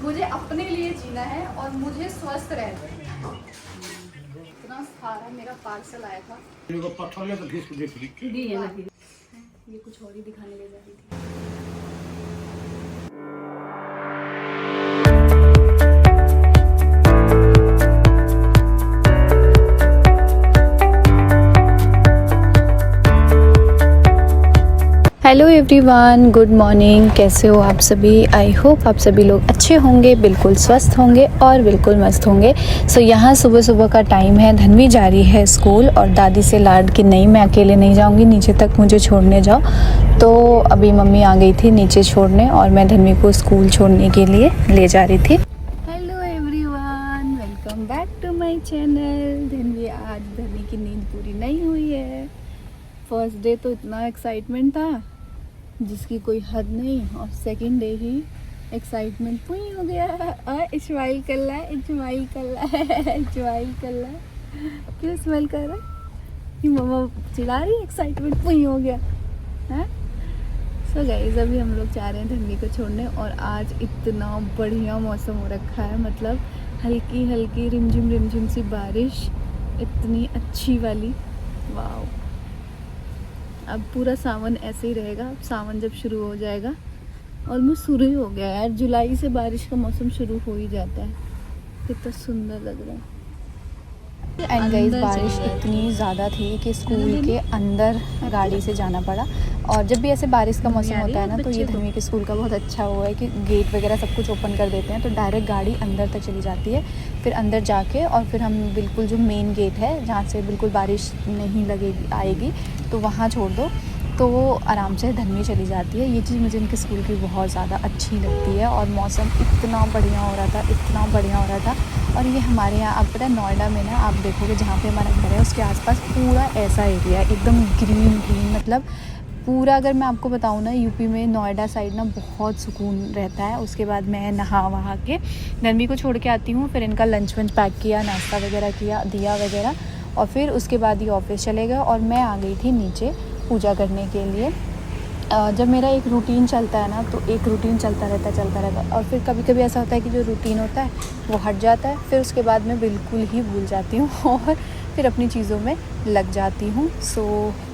मुझे अपने लिए जीना है और मुझे स्वस्थ रहना है। इतना सारा मेरा पार्सल आया था, ये कुछ और ही दिखाने ले जा रही थी। Hello everyone, good morning. कैसे हो आप सभी? आई होप आप सभी लोग अच्छे होंगे, बिल्कुल स्वस्थ होंगे और बिल्कुल मस्त होंगे। सो यहाँ सुबह सुबह का टाइम है, धन्वी जा रही है स्कूल और दादी से लाड कि नहीं मैं अकेले नहीं जाऊँगी, नीचे तक मुझे छोड़ने जाओ। तो अभी मम्मी आ गई थी नीचे छोड़ने और मैं धन्वी को स्कूल छोड़ने के लिए ले जा रही थी। Hello everyone, welcome back to my channel. Dhanvi की नींद पूरी नहीं हुई है। फर्स्ट डे तो इतना एक्साइटमेंट था जिसकी कोई हद नहीं, और सेकंड डे ही एक्साइटमेंट पूरी हो गया। और स्माइल कर रहा है, स्माइल कर रहा है, स्माइल कर रहा है। क्यों स्माइल कर रहा है? कि मम्मा चिढ़ा रही है, एक्साइटमेंट पूरी हो गया है। सो गाइस, अभी हम लोग जा रहे हैं धन्वी को छोड़ने और आज इतना बढ़िया मौसम हो रखा है, मतलब हल्की हल्की रिमझिम सी बारिश, इतनी अच्छी वाली। वाह, अब पूरा सावन ऐसे ही रहेगा। अब सावन जब शुरू हो जाएगा, ऑलमोस्ट शुरू ही हो गया यार, जुलाई से बारिश का मौसम शुरू हो ही जाता है। कितना सुंदर लग रहा है। एंड गाइस, बारिश इतनी ज़्यादा थी कि स्कूल के अंदर गाड़ी से जाना पड़ा। और जब भी ऐसे बारिश का मौसम होता है ना, तो ये धन्वी के स्कूल का बहुत अच्छा हुआ है कि गेट वगैरह सब कुछ ओपन कर देते हैं, तो डायरेक्ट गाड़ी अंदर तक चली जाती है। फिर अंदर जाके और फिर हम बिल्कुल जो मेन गेट है जहाँ से बिल्कुल बारिश नहीं लगेगी आएगी, तो वहाँ छोड़ दो तो आराम से धन्वी चली जाती है। ये चीज़ मुझे इनके स्कूल की बहुत ज़्यादा अच्छी लगती है। और मौसम इतना बढ़िया हो रहा था, इतना बढ़िया हो रहा था। और ये हमारे यहाँ, आप पता है नोएडा में ना, आप देखोगे जहाँ पे हमारा घर है उसके आसपास पूरा ऐसा एरिया है, एकदम ग्रीन, मतलब पूरा। अगर मैं आपको बताऊँ ना, यूपी में नोएडा साइड ना बहुत सुकून रहता है। उसके बाद मैं नहा वहा के धन्वी को छोड़ के आती हूँ, फिर इनका लंच वंच पैक किया, नाश्ता वगैरह किया, दिया वगैरह, और फिर उसके बाद ये ऑफिस चले गए और मैं आ गई थी नीचे पूजा करने के लिए। जब मेरा एक रूटीन चलता है ना, तो एक रूटीन चलता रहता, और फिर कभी कभी ऐसा होता है कि जो रूटीन होता है वो हट जाता है, फिर उसके बाद मैं बिल्कुल ही भूल जाती हूँ और फिर अपनी चीज़ों में लग जाती हूँ। सो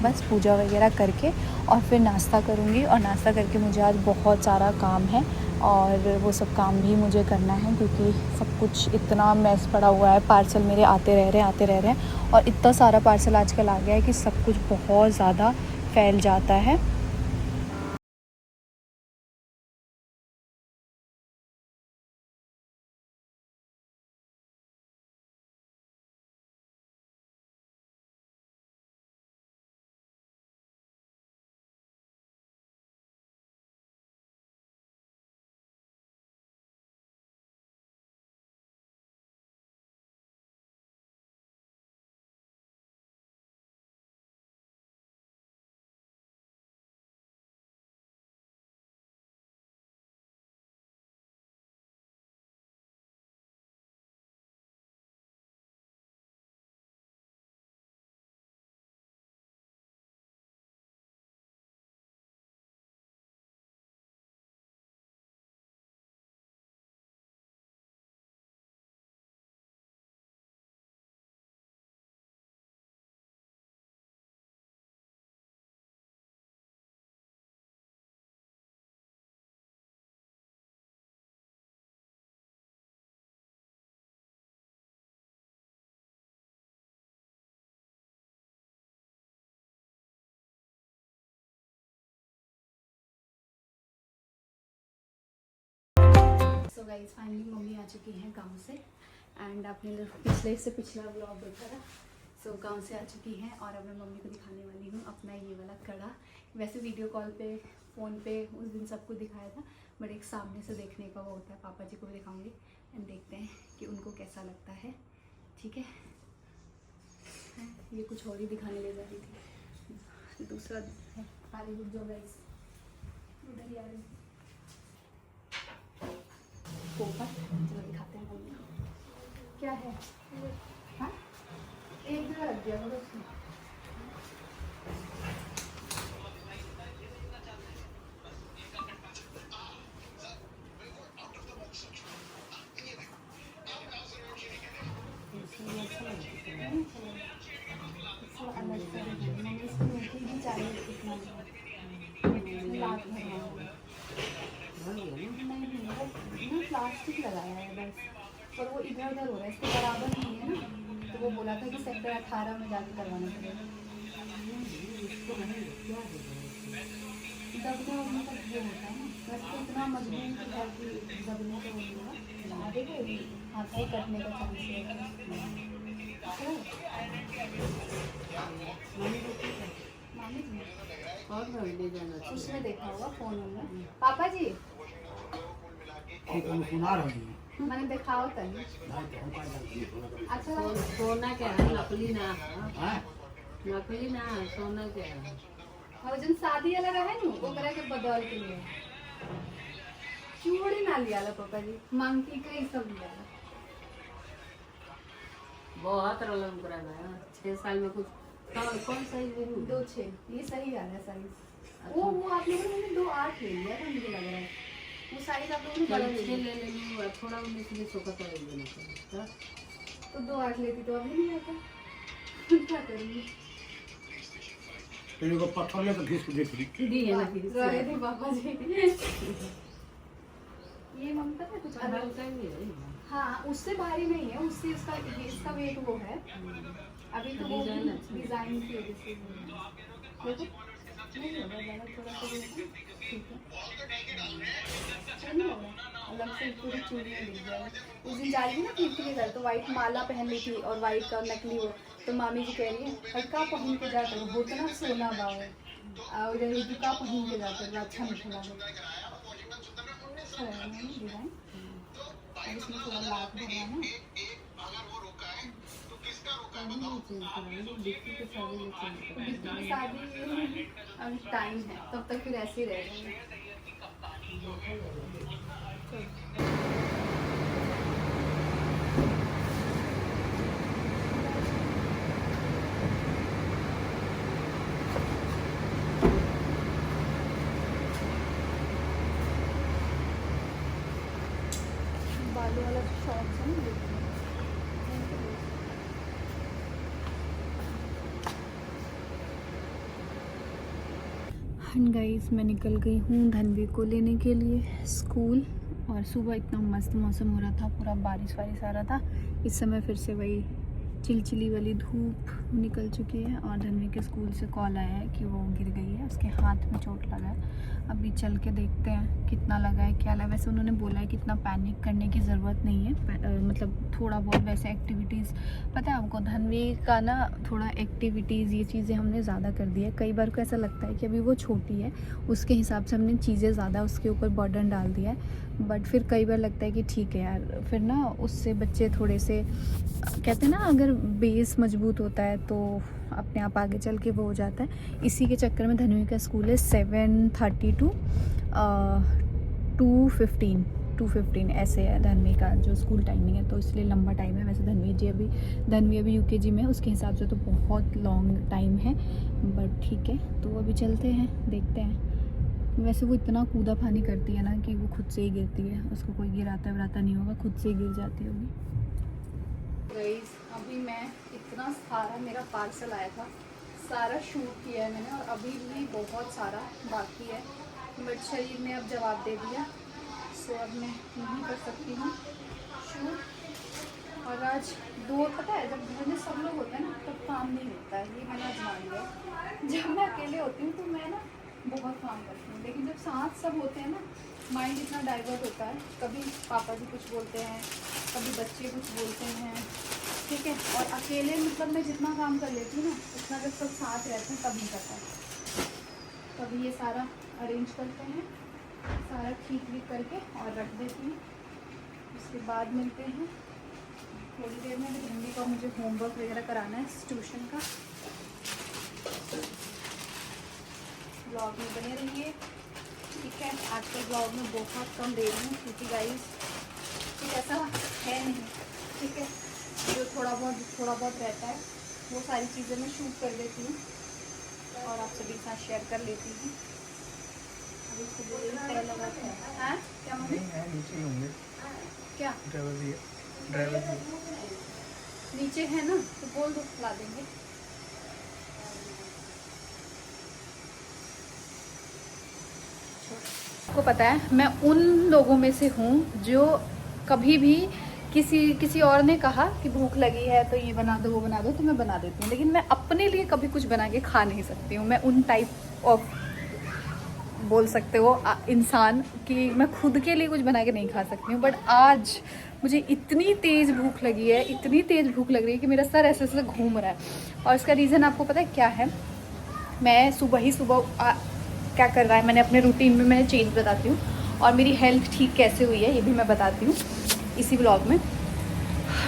बस पूजा वगैरह करके और फिर नाश्ता करूँगी, और नाश्ता करके मुझे आज बहुत सारा काम है और वो सब काम भी मुझे करना है, क्योंकि सब कुछ इतना मैस पड़ा हुआ है। पार्सल मेरे आते रह रहे हैं और इतना सारा पार्सल आजकल आ गया है कि सब कुछ बहुत ज़्यादा फैल जाता है। सो गाइस, फाइनली मम्मी आ चुकी हैं काम से, एंड आपने पिछला व्लॉग देखा था। सो काम से आ चुकी हैं और अब मैं मम्मी को दिखाने वाली हूँ अपना ये वाला कड़ा। वैसे वीडियो कॉल पे, फ़ोन पे उस दिन सबको दिखाया था, बट एक सामने से देखने का वो होता है। पापा जी को भी दिखाऊंगी एंड देखते हैं कि उनको कैसा लगता है। ठीक है, ये कुछ और ही दिखाने ले जा रही थी, दूसरा है। आगे रुक जाओ गाइस, उधर ही आ रही पोपट। चलो दिखाते हैं मम्मी को क्या है। हाँ, एक जगह रख दिया करो उसमें। प्लास्टिक लगाया है बस, पर वो इधर उधर हो रहा है, इसके बराबर नहीं है ना, तो वो बोला था कि सेक्टर 18 में जाके करवाना पड़ेगा। दबने उबने का ये होता है ना, बस तो इतना मजबूत है कि दबने का होगा, आगे को हाथ से कटने का चांस है। मामी जी और ले जाना उसमें देखा होगा फोन में। पापा जी सुना रही है। मैंने देखा होता है। अच्छा सोना क्या है, नकली ना है, नकली ना है, सोना क्या है। और जन शादी वाला रहे नु ओकरा के बदल के लिए चूड़ी ना लिया ला पापा जी, मांगटी का ही सब लिया ला। बहुत रलम कराना है 6 साल में कुछ। कौन साइज ले लूं? 2.6 ये सही आ रहा है साइज। वो आप लोगों ने 2.8 ले लिया था, मुझे लग रहा है वो साइज आप लोगों ने बड़ा ले ले लूं, थोड़ा 19 सोका कर देना चाहिए। तो 2.8 लेती तो अभी नहीं आता। क्या करूंगी? तेरे को पत्थर ले तो घिस के देख ली। दी है ना फिर रहे थे पापा जी। ये ममता है कुछ अलग। हल्का ही है। हाँ उससे भारी नहीं है, उससे इसका इसका वेट वो है। अभी तो वो डिजाइन की वजह से देखो नहीं होगा ज़्यादा, थोड़ा सा ठीक है, नहीं होगा। अलग से पूरी चूड़ियाँ मिल जाएगी। उस दिन जा रही थी ना कीर्ति के घर, तो वाइट माला पहन ली थी और वाइट का नकली वो, तो मामी जी कह रही है हल्का पहन के जाते हो तो ना सोना बाव है, और ये का पहन के जाते हो अच्छा नहीं लगा। अच्छा है डिज़ाइन, अब इसमें थोड़ा लाख भरना है। डिक्की की शादी अभी टाइम है, तब तक फिर ऐसे ही रहेंगे। बालों वाला शॉर्ट्स है ना, एंड गाइस मैं निकल गई हूँ धनवी को लेने के लिए स्कूल। और सुबह इतना मस्त मौसम हो रहा था, पूरा बारिश वारिश आ रहा था। इस समय फिर से वही चिलचिली वाली धूप निकल चुकी है। और धनवी के स्कूल से कॉल आया है कि वो गिर गई है, उसके हाथ में चोट लगा है। अभी चल के देखते हैं कितना लगा है क्या लगा। वैसे उन्होंने बोला है कि इतना पैनिक करने की ज़रूरत नहीं है, मतलब थोड़ा बहुत वैसे एक्टिविटीज़, पता है आपको धनवी का ना थोड़ा एक्टिविटीज़ ये चीज़ें हमने ज़्यादा कर दी है। कई बार को ऐसा लगता है कि अभी वो छोटी है, उसके हिसाब से हमने चीज़ें ज़्यादा उसके ऊपर बर्डन डाल दिया है। बट फिर कई बार लगता है कि ठीक है यार, फिर ना उससे बच्चे थोड़े से कहते हैं ना, अगर बेस मजबूत होता है तो अपने आप आगे चल के वो हो जाता है। इसी के चक्कर में धनवी का स्कूल है 7:30 to 2:15 ऐसे है धनवी का जो स्कूल टाइमिंग है, तो इसलिए लंबा टाइम है। वैसे धनवी अभी यूकेजी में, उसके हिसाब से तो बहुत लॉन्ग टाइम है, बट ठीक है। तो अभी चलते हैं, देखते हैं। वैसे वो इतना कूदा फानी करती है ना कि वो खुद से ही गिरती है, उसको कोई गिराता वराता नहीं होगा, खुद से ही गिर जाती होगी। गाइस अभी मैं इतना सारा मेरा पार्सल आया था, सारा शूट किया है मैंने, और अभी भी बहुत सारा बाकी है, बट शरीर ने अब जवाब दे दिया, सो अब मैं नहीं कर सकती हूँ शूट। और आज पता है जब घर में सब लोग होते हैं ना तब काम नहीं होता है, ये मैंने आजमा लिया। जब मैं अकेले होती हूँ तो मैं ना बहुत काम करती हूँ, लेकिन जब साथ सब होते हैं ना माइंड इतना डाइवर्ट होता है। कभी पापा जी कुछ बोलते हैं, कभी बच्चे कुछ बोलते हैं, ठीक है। और अकेले मतलब मैं जितना काम कर लेती हूँ ना, उतना जब सब साथ रहते हैं तब नहीं करता। तभी ये सारा अरेंज करते हैं, सारा ठीक ठीक करके और रख देती हूँ। उसके बाद मिलते हैं थोड़ी देर में। हिंदी का मुझे होमवर्क वगैरह कराना है ट्यूशन का। ब्लॉग में बने रहिए, ठीक है। आजकल ब्लॉग में बहुत कम दे रही हूँ क्योंकि गाइस कुछ ऐसा है नहीं, ठीक है। जो थोड़ा बहुत रहता है वो सारी चीज़ें मैं शूट कर देती हूँ और आप सभी के साथ शेयर कर लेती हूँ। अभी इसको बोलिए लगाते हैं। हाँ क्या मम्मी? नीचे होंगे क्या ड्राइवर नीचे है ना, तो बोल दो ला देंगे। आपको पता है मैं उन लोगों में से हूँ जो कभी भी किसी और ने कहा कि भूख लगी है तो ये बना दो वो बना दो तो मैं बना देती हूँ, लेकिन मैं अपने लिए कभी कुछ बना के खा नहीं सकती हूँ। मैं उन टाइप ऑफ बोल सकते हो इंसान कि मैं खुद के लिए कुछ बना के नहीं खा सकती हूँ। बट आज मुझे इतनी तेज़ भूख लगी है, इतनी तेज़ भूख लग रही है कि मेरा सर ऐसे ऐसे घूम रहा है। और इसका रीज़न आपको पता है क्या है? मैं सुबह क्या कर रहा है, मैंने अपने रूटीन में मैंने चेंज बताती हूँ, और मेरी हेल्थ ठीक कैसे हुई है ये भी मैं बताती हूँ इसी ब्लॉग में।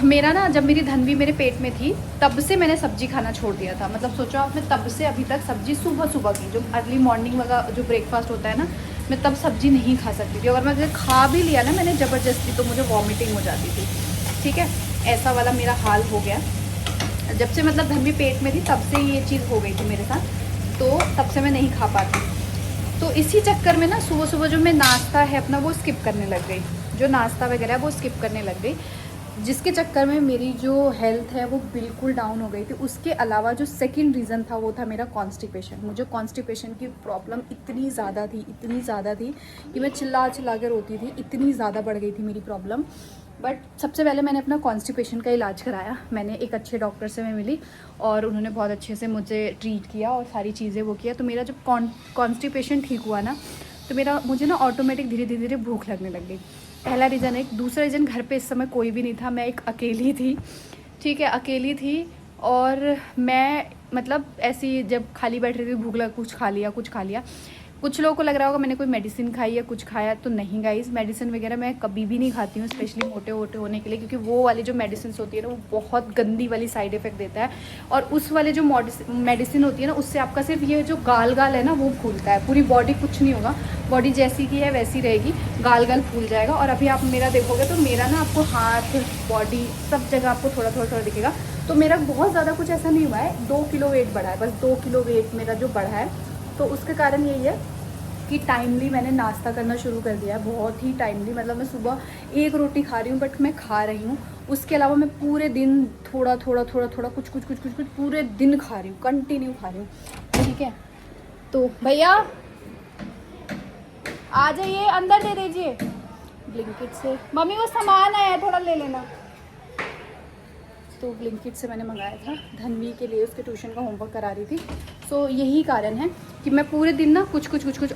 मेरा ना, जब मेरी धनवी मेरे पेट में थी तब से मैंने सब्जी खाना छोड़ दिया था। मतलब सोचो आपने, तब से अभी तक सब्जी सुबह की जो अर्ली मॉर्निंग वाला जो ब्रेकफास्ट होता है ना, मैं तब सब्जी नहीं खा सकती थी। अगर मैं खा भी लिया ना मैंने ज़बरदस्ती तो मुझे वॉमिटिंग हो जाती थी। ठीक है, ऐसा वाला मेरा हाल हो गया। जब से मतलब धनवी पेट में थी तब से ये चीज़ हो गई थी मेरे साथ, तो तब से मैं नहीं खा पाती। तो इसी चक्कर में ना सुबह सुबह जो मैं नाश्ता है अपना वो स्किप करने लग गई, जो नाश्ता वगैरह वो स्किप करने लग गई, जिसके चक्कर में मेरी जो हेल्थ है वो बिल्कुल डाउन हो गई थी। उसके अलावा जो सेकंड रीज़न था वो था मेरा कॉन्स्टिपेशन। मुझे कॉन्स्टिपेशन की प्रॉब्लम इतनी ज़्यादा थी कि मैं चिल्ला के रोती थी, इतनी ज़्यादा बढ़ गई थी मेरी प्रॉब्लम। बट सबसे पहले मैंने अपना कॉन्स्टिपेशन का इलाज कराया। मैंने एक अच्छे डॉक्टर से मैं मिली और उन्होंने बहुत अच्छे से मुझे ट्रीट किया और सारी चीज़ें वो किया। तो मेरा जब कॉन्स्टिपेशन ठीक हुआ ना, तो मुझे ना ऑटोमेटिक धीरे धीरे भूख लगने लग गई। पहला रीज़न। एक दूसरा रीज़न, घर पे इस समय कोई भी नहीं था, मैं एक अकेली थी। ठीक है, अकेली थी और मैं मतलब ऐसी जब खाली बैठ रही थी, भूख लगा, कुछ खा लिया। कुछ लोगों को लग रहा होगा मैंने कोई मेडिसिन खाई या कुछ खाया, तो नहीं गाइस, मेडिसिन वगैरह मैं कभी भी नहीं खाती हूँ, स्पेशली मोटे होने के लिए, क्योंकि वो वाली जो मेडिसिन होती है ना वो बहुत गंदी वाली साइड इफ़ेक्ट देता है। और उस वाले जो मेडिसिन होती है ना उससे आपका सिर्फ ये जो गाल है ना वो फूलता है, पूरी बॉडी कुछ नहीं होगा, बॉडी जैसी की है वैसी रहेगी, गाल फूल जाएगा। और अभी आप मेरा देखोगे तो मेरा ना आपको हाथ, बॉडी, सब जगह आपको थोड़ा दिखेगा। तो मेरा बहुत ज़्यादा कुछ ऐसा नहीं हुआ है, 2 किलो वेट बढ़ा है, बस 2 किलो वेट मेरा जो बढ़ा है। तो उसके कारण यही है कि टाइमली मैंने नाश्ता करना शुरू कर दिया है, बहुत ही टाइमली। मतलब मैं सुबह एक रोटी खा रही हूँ बट मैं खा रही हूँ, उसके अलावा मैं पूरे दिन थोड़ा कुछ पूरे दिन खा रही हूँ, कंटिन्यू खा रही हूँ। ठीक है, तो भैया आ जाइए, अंदर दे दीजिए ब्लिंकिट से। मम्मी वो सामान आया है, थोड़ा ले लेना। तो ब्लिंकिट से मैंने मंगाया था धनवी के लिए, उसके ट्यूशन का होमवर्क करा रही थी। सो यही कारण है कि मैं पूरे दिन ना कुछ।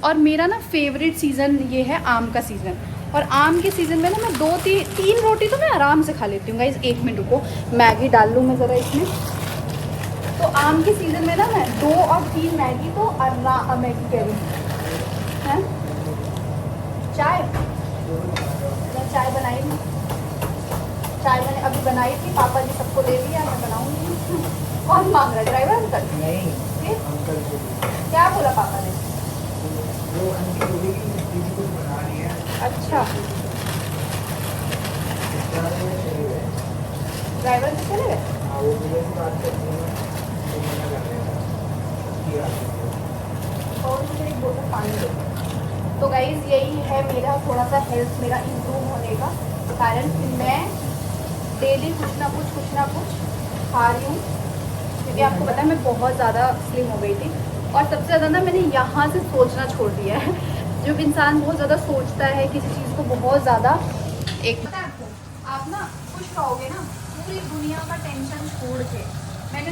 और मेरा ना फेवरेट सीज़न ये है आम का सीज़न, और आम के सीज़न में ना मैं 2-3 रोटी तो मैं आराम से खा लेती हूँ गाइस। 1 मिनट रुको, मैगी डाल लूँ मैं ज़रा इसमें। तो आम के सीज़न में ना मैं 2 और 3 मैगी तो मैगी कह रही हूँ। चाय बनाई थी, चाय मैंने अभी बनाई थी, पापा जी सबको दे दिया, मैं बनाऊंगी। कौन मांग रहा है, ड्राइवर अंकल? नहीं, क्या बोला पापा ने? अच्छा, ड्राइवर से चले गए। और मुझे एक बोतल पानी दो। तो गाइज यही है मेरा थोड़ा सा हेल्थ मेरा इम्प्रूव होने का कारण, मैं डेली कुछ ना कुछ खा रही हूँ, क्योंकि आपको पता है मैं बहुत ज़्यादा स्लिम हो गई थी। और सबसे ज़्यादा ना मैंने यहाँ से सोचना छोड़ दिया है। जब इंसान बहुत ज़्यादा सोचता है किसी चीज़ को बहुत ज़्यादा, एक पता है आपको, आप ना खुश रहोगे ना पूरी दुनिया का टेंशन छोड़ के। मैं पहले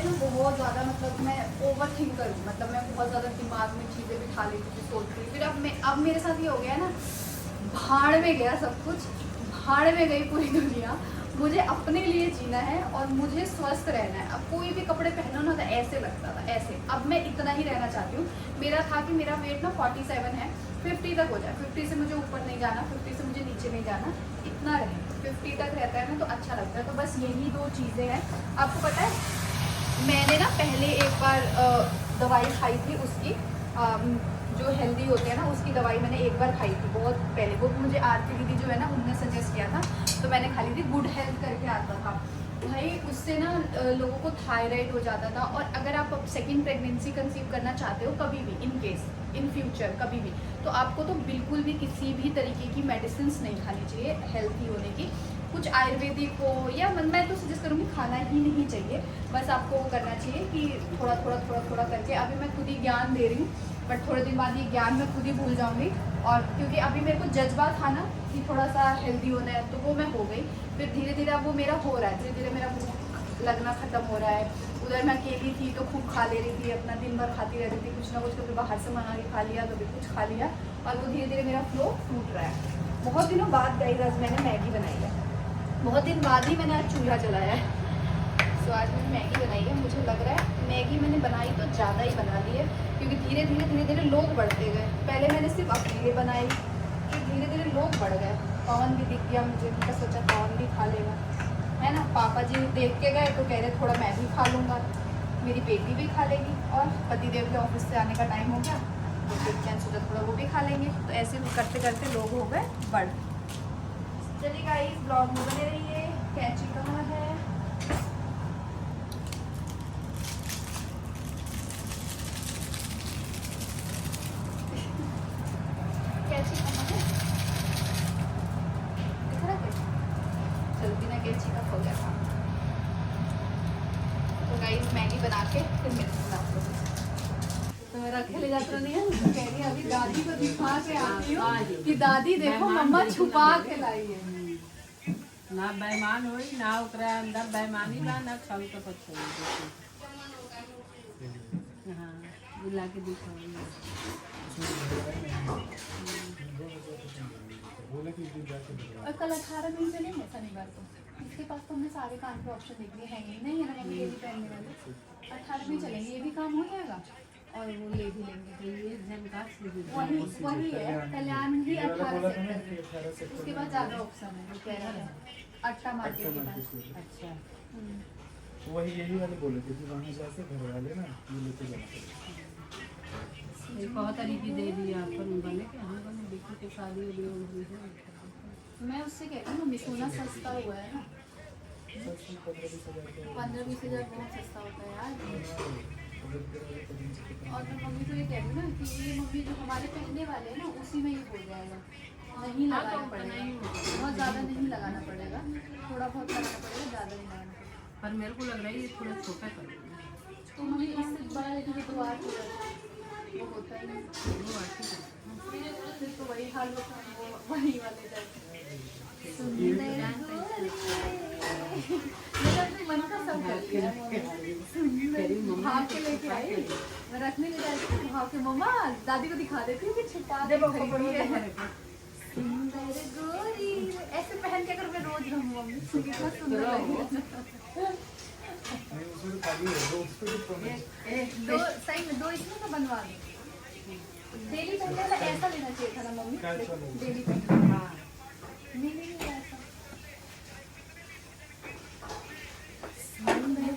ना बहुत ज़्यादा, मतलब मैं ओवर थिंक करूँ, मतलब मैं बहुत ज़्यादा दिमाग में चीज़ें बिठा लेती थी, सोचती थी। फिर अब मेरे साथ ये हो गया ना, भाड़ में गया सब कुछ, भाड़ में गई पूरी दुनिया। मुझे अपने लिए जीना है और मुझे स्वस्थ रहना है। अब कोई भी कपड़े पहनो ना तो ऐसे लगता था, ऐसे। अब मैं इतना ही रहना चाहती हूँ। मेरा था कि मेरा वेट ना 47 है, 50 तक हो जाए। 50 से मुझे ऊपर नहीं जाना, 50 से मुझे नीचे नहीं जाना, इतना रहे। 50 तक रहता है ना तो अच्छा लगता है। तो बस यही 2 चीज़ें हैं। आपको पता है मैंने ना पहले एक बार दवाई खाई थी, उसकी जो हेल्दी होते हैं ना उसकी दवाई मैंने एक बार खाई थी बहुत पहले। वो मुझे आरती दीदी जो है ना उनने सजेस्ट किया था, तो मैंने खा ली थी। गुड हेल्थ करके आता था भाई, उससे ना लोगों को थायराइड हो जाता था। और अगर आप सेकंड प्रेगनेंसी कंसीव करना चाहते हो कभी भी, इन केस इन फ्यूचर कभी भी, तो आपको तो बिल्कुल भी किसी भी तरीके की मेडिसिन नहीं खानी चाहिए हेल्थी होने की। कुछ आयुर्वेदिक हो या मैं तो सजेस्ट करूँगी खाना ही नहीं चाहिए। बस आपको वो करना चाहिए कि थोड़ा करके। अभी मैं खुद ही ज्ञान दे रही हूँ बट थोड़े दिन बाद ये ज्ञान मैं खुद ही भूल जाऊंगी। और क्योंकि अभी मेरे को जज्बा था ना कि थोड़ा सा हेल्दी होना है, तो वो मैं हो गई। फिर धीरे धीरे अब वो मेरा हो रहा है, धीरे धीरे मेरा भूख लगना ख़त्म हो रहा है। उधर मैं अकेली थी तो खूब खा ले रही थी, अपना दिन भर खाती रहती थी कुछ ना कुछ, कभी बाहर से मंगा के खा लिया, कभी कुछ खा लिया, और वो धीरे धीरे मेरा फ्लो टूट रहा है। बहुत दिनों बाद गई आज मैंने मैगी बनाई है, बहुत दिन बाद ही मैंने आज चूल्हा जलाया है। तो आज मैंने मैगी बनाई है। मुझे लग रहा है मैगी मैंने बनाई तो ज़्यादा ही बना ली है, क्योंकि धीरे धीरे लोग बढ़ते गए। पहले मैंने सिर्फ अपने लिए बनाई, फिर धीरे धीरे लोग बढ़ गए। पवन भी दिख गया मुझे, मैं सोचा पवन भी खा लेगा, है ना। पापा जी देख के गए तो कह रहे थोड़ा मैं भी खा लूँगा, मेरी बेटी भी खा लेगी, और पतिदेव के ऑफिस से आने का टाइम हो गया तो देखते हैं, सोचा थोड़ा वो भी खा लेंगे। तो ऐसे करते करते लोग हो गए बढ़। चलिए गाइस, ब्लॉग में बने रहिए। कैंची कहाँ है? कैंची कहाँ है? दिख रहा है? चलो बिना कैंची का हो गया काम। तो गाइस मैगी बना के फिर मिलते हैं आप लोगों से। तो मेरा खेले जाता नहीं है, तो कह रही है अभी दादी को दिखा के आती हूँ कि दादी देखो मम्मा छुपा के लाई है। ना बेईमान होई, ना ओकरा अंदर बेईमानी बा, ना छल कपट होई। हाँ, बुला के दिखाई। और कल 18 दिन चलेंगे शनिवार को। इसके पास तो हमने सारे काम के ऑप्शन देख लिए हैं ही नहीं है ना मम्मी, ये भी पहनने वाले 18 में चलेंगे, ये भी काम हो जाएगा और वो ले भी लेंगे। तो ये झनकार से भी वही है, कल्याण ही 18 सेक्टर, उसके बाद ज़्यादा ऑप्शन है। वो कह रहा है अट्टा मार्केट के पास। अच्छा। वही यही वाले बोले थे कि वहाँ जाके घर वाले ना ये लेके जाना पड़ेगा। ये बहुत तरीके दे दिया अपन बने के हम बने बेटी के शादी हो गई है। मैं उससे कहती हूँ मम्मी सोना सस्ता हुआ है ना, 15-20 हज़ार बहुत सस्ता होता है यार। और मैं मम्मी को ये कह रही हूँ ना कि ये मम्मी जो हमारे पहनने वाले हैं ना उसी में ही हो जाएगा, नहीं लगाना पड़ेगा, बहुत ज़्यादा नहीं लगाना पड़ेगा, थोड़ा बहुत लगाना पड़ेगा, ज़्यादा नहीं लगाना पड़ेगा। पर मेरे को लग रहा है ये थोड़ा छोटा कर देना। तो मम्मी इससे बड़ा लेकिन तो आर वो होता ही नहीं, वो अच्छी फिर तो वही हाल होता है, वो वही वाले जाते। मेरा अपने मन का सब कर लिया भाग के लेके आई, मैं रखने ले जाती भाग के, मम्मा दादी को दिखा देती हूँ कि छुपा दे सुंदर गोरी, ऐसे पहन के अगर मैं रोज रहूँ मम्मी कितना सुंदर लगेगा। दो सही में 2 इसमें तो बनवा दो, डेली पहनने वाला ऐसा लेना चाहिए था ना मम्मी, डेली पहनने। हाँ नहीं ऐसा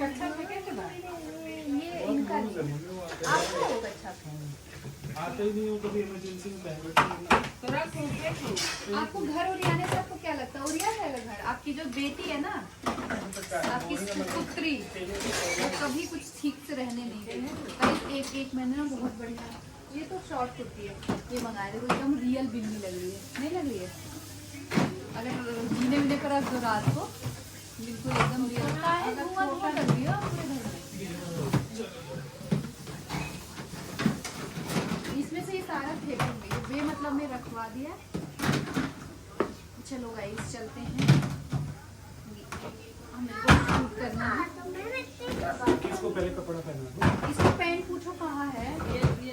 अच्छा ये इनका आपको बहुत अच्छा था। आते ही नहीं हो कभी इमरजेंसी में पहन बैठे तो रख दो। आपको घर उड़ियाने से आपको क्या लगता है उड़िया जाएगा घर? आपकी जो बेटी है ना, आपकी पुत्री, वो कभी कुछ ठीक से रहने नहीं देगी। एक महीने ना बहुत बढ़िया। ये तो शॉर्ट कुर्ती है, ये मंगाए थे, एकदम रियल बिन्नी लग रही है, नहीं लग रही है? अगर जीने वीने पर रख दो रात को बिल्कुल एकदम रियल। अगर धुआं कर दिया पूरे घर में, इसमें से ये सारा फेंकूंगी, बेमतलब में रखवा दिया। चलो गाइस चलते हैं, हमें शूट करना है। इसको पहले कपड़ा पहना दो। इसको पैंट पूछो कहाँ है? ये